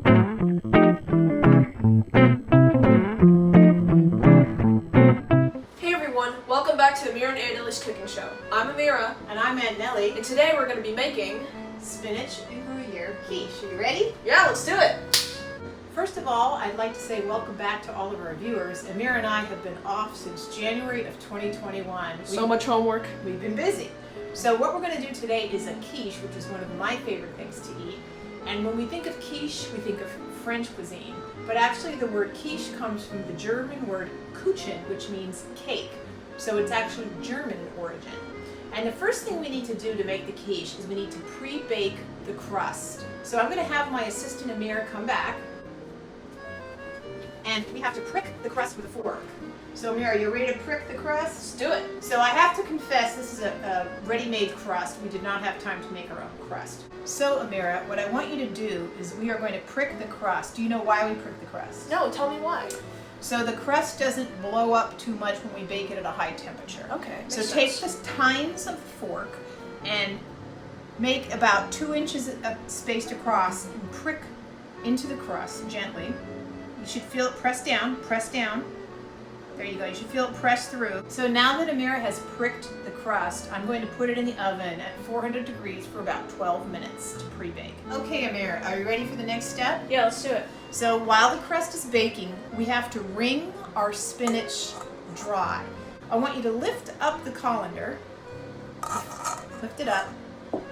Hey everyone, welcome back to Amira and Anneli's cooking show. I'm Amira. And I'm Aunt Nellie. And today we're going to be making Spinach and Gruyère quiche. Are you ready? Yeah, let's do it. First of all, I'd like to say welcome back to all of our viewers. Amira and I have been off since January of 2021. So much homework. We've been busy. So what we're going to do today is a quiche, which is one of my favorite things to eat. And when we think of quiche, we think of French cuisine. But actually the word quiche comes from the German word Kuchen, which means cake. So it's actually German in origin. And the first thing we need to do to make the quiche is we need to pre-bake the crust. So I'm going to have my assistant Amira come back. And we have to prick the crust with a fork. So Amira, you ready to prick the crust? Let's do it. So I have to confess, this is a ready-made crust. We did not have time to make our own crust. So Amira, what I want you to do is we are going to prick the crust. Do you know why we prick the crust? No, tell me why. So the crust doesn't blow up too much when we bake it at a high temperature. Okay. So take the tines of the fork and make about 2 inches spaced across and prick into the crust gently. You should feel it press down, press down. There you go, you should feel it press through. So now that Amira has pricked the crust, I'm going to put it in the oven at 400 degrees for about 12 minutes to pre-bake. Okay Amira, are you ready for the next step? Yeah, let's do it. So while the crust is baking, we have to wring our spinach dry. I want you to lift up the colander. Lift it up.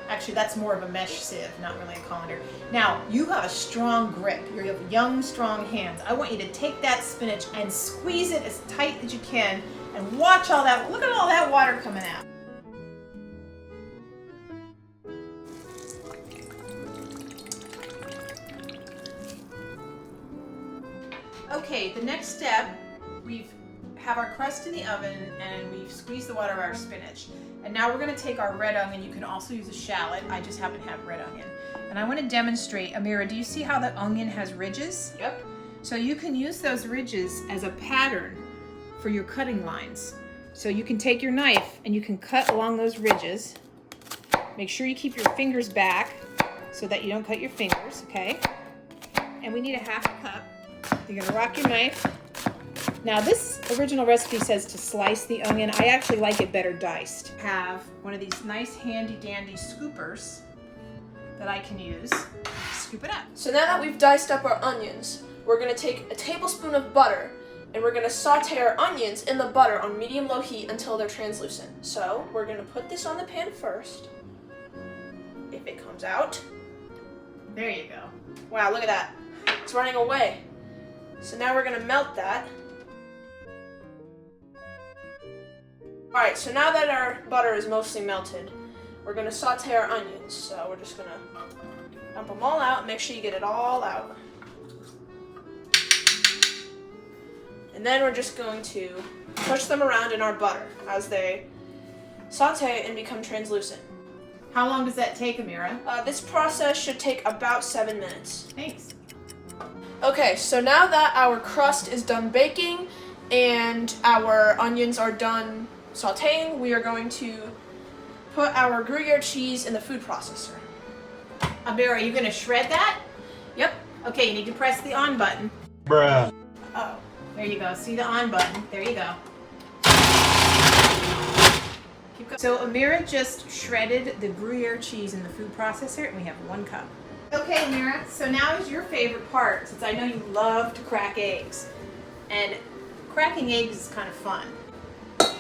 Actually, that's more of a mesh sieve, not really a colander. Now, you have a strong grip. You have young, strong hands. I want you to take that spinach and squeeze it as tight as you can and watch all that. Look at all that water coming out. Okay, the next step, we have our crust in the oven and we've squeezed the water of our spinach. And now we're going to take our red onion. You can also use a shallot. I just happen to have red onion. And I want to demonstrate, Amira, do you see how the onion has ridges? Yep. So you can use those ridges as a pattern for your cutting lines. So you can take your knife and you can cut along those ridges. Make sure you keep your fingers back so that you don't cut your fingers, okay? And we need a half a cup. You're going to rock your knife. Now this original recipe says to slice the onion. I actually like it better diced. I have one of these nice handy dandy scoopers that I can use. Scoop it up. So now that we've diced up our onions, we're going to take a tablespoon of butter and we're going to saute our onions in the butter on medium-low heat until they're translucent. So we're going to put this on the pan first. If it comes out. There you go. Wow, look at that. It's running away. So now we're going to melt that. Alright, so now that our butter is mostly melted, we're going to saute our onions. So we're just going to dump them all out. Make sure you get it all out. And then we're just going to push them around in our butter as they saute and become translucent. How long does that take, Amira? This process should take about 7 minutes. Thanks. Okay, so now that our crust is done baking and our onions are done sauteing, we are going to put our Gruyère cheese in the food processor. Amira, are you going to shred that? Yep. Okay, you need to press the on button. Bruh. Oh, there you go. See the on button. There you go. Keep going. So Amira just shredded the Gruyère cheese in the food processor and we have 1 cup. Okay, Amira, so now is your favorite part, since I know you love to crack eggs. And cracking eggs is kind of fun. There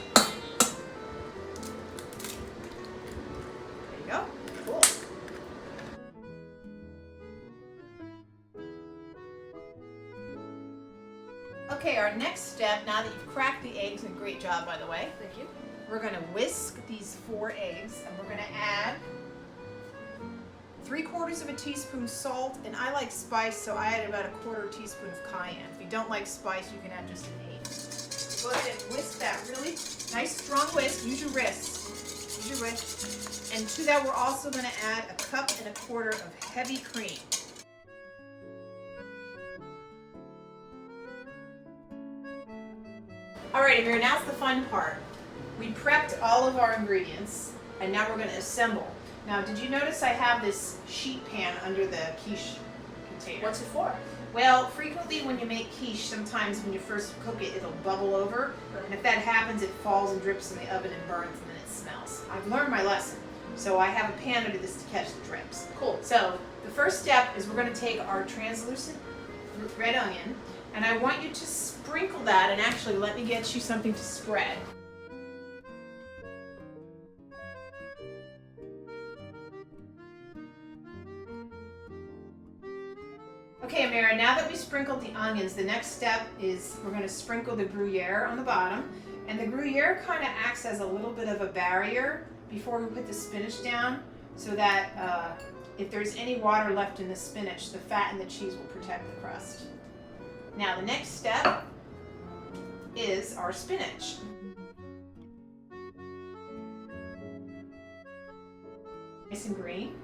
you go. Cool. Okay, our next step, now that you've cracked the eggs, and great job by the way, Thank you. we're going to whisk these 4 eggs and we're going to add 3/4 of a teaspoon salt, and I like spice, so I add about 1/4 teaspoon of cayenne. If you don't like spice, you can add just an 1/8. Go ahead and whisk that really nice strong whisk. Use your wrist. Use your whisk. And to that, we're also going to add 1 1/4 cups of heavy cream. All right, Amira, now's the fun part. We prepped all of our ingredients, and now we're going to assemble. Now, did you notice I have this sheet pan under the quiche potato. What's it for? Well, frequently when you make quiche, sometimes when you first cook it, it'll bubble over. And if that happens, it falls and drips in the oven and burns, and then it smells. I've learned my lesson. So I have a pan under this to catch the drips. Cool. So the first step is we're going to take our translucent red onion, and I want you to sprinkle that, and actually let me get you something to spread. Okay, Amira, now that we sprinkled the onions, the next step is we're going to sprinkle the Gruyère on the bottom. And the Gruyère kind of acts as a little bit of a barrier before we put the spinach down, so that if there's any water left in the spinach, the fat and the cheese will protect the crust. Now the next step is our spinach. Nice and green.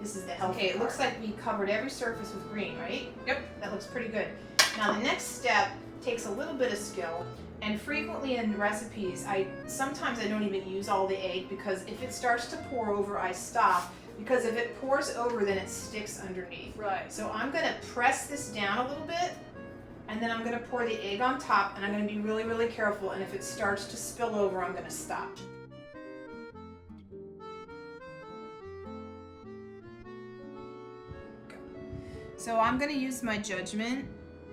This is the healthy part. It looks like we covered every surface with green, right? Yep. That looks pretty good. Now the next step takes a little bit of skill, and frequently in recipes, sometimes I don't even use all the egg, because if it starts to pour over, I stop, because if it pours over, then it sticks underneath. Right. So I'm gonna press this down a little bit, and then I'm gonna pour the egg on top, and I'm gonna be really, really careful, and if it starts to spill over, I'm gonna stop. So I'm going to use my judgment.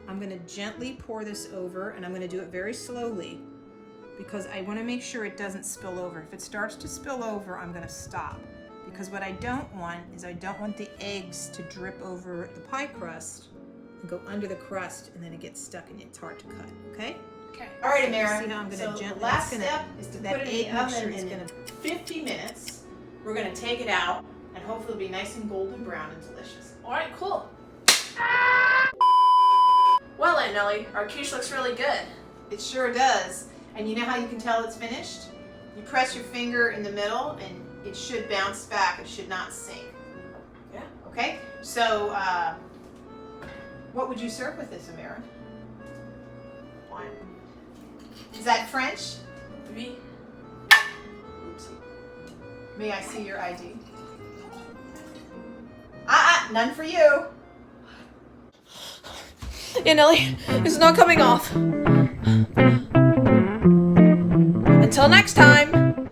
I'm going to gently pour this over, and I'm going to do it very slowly because I want to make sure it doesn't spill over. If it starts to spill over, I'm going to stop, because what I don't want is I don't want the eggs to drip over the pie crust and go under the crust, and then it gets stuck and it's hard to cut. Okay? Okay. All right, Amira. See how I'm gonna So gently- the last it's gonna- step is to that put it in the egg mixture oven is in gonna- 50 minutes. We're going to take it out, and hopefully it'll be nice and golden brown and delicious. All right, cool. Well, Aunt Nellie, our quiche looks really good. It sure does. And you know how you can tell it's finished? You press your finger in the middle, and it should bounce back. It should not sink. Yeah. Okay? So, what would you serve with this, Amira? Wine. Is that French? Oui. May I see your ID? None for you. Yeah, Nellie, it's not coming off. Until next time.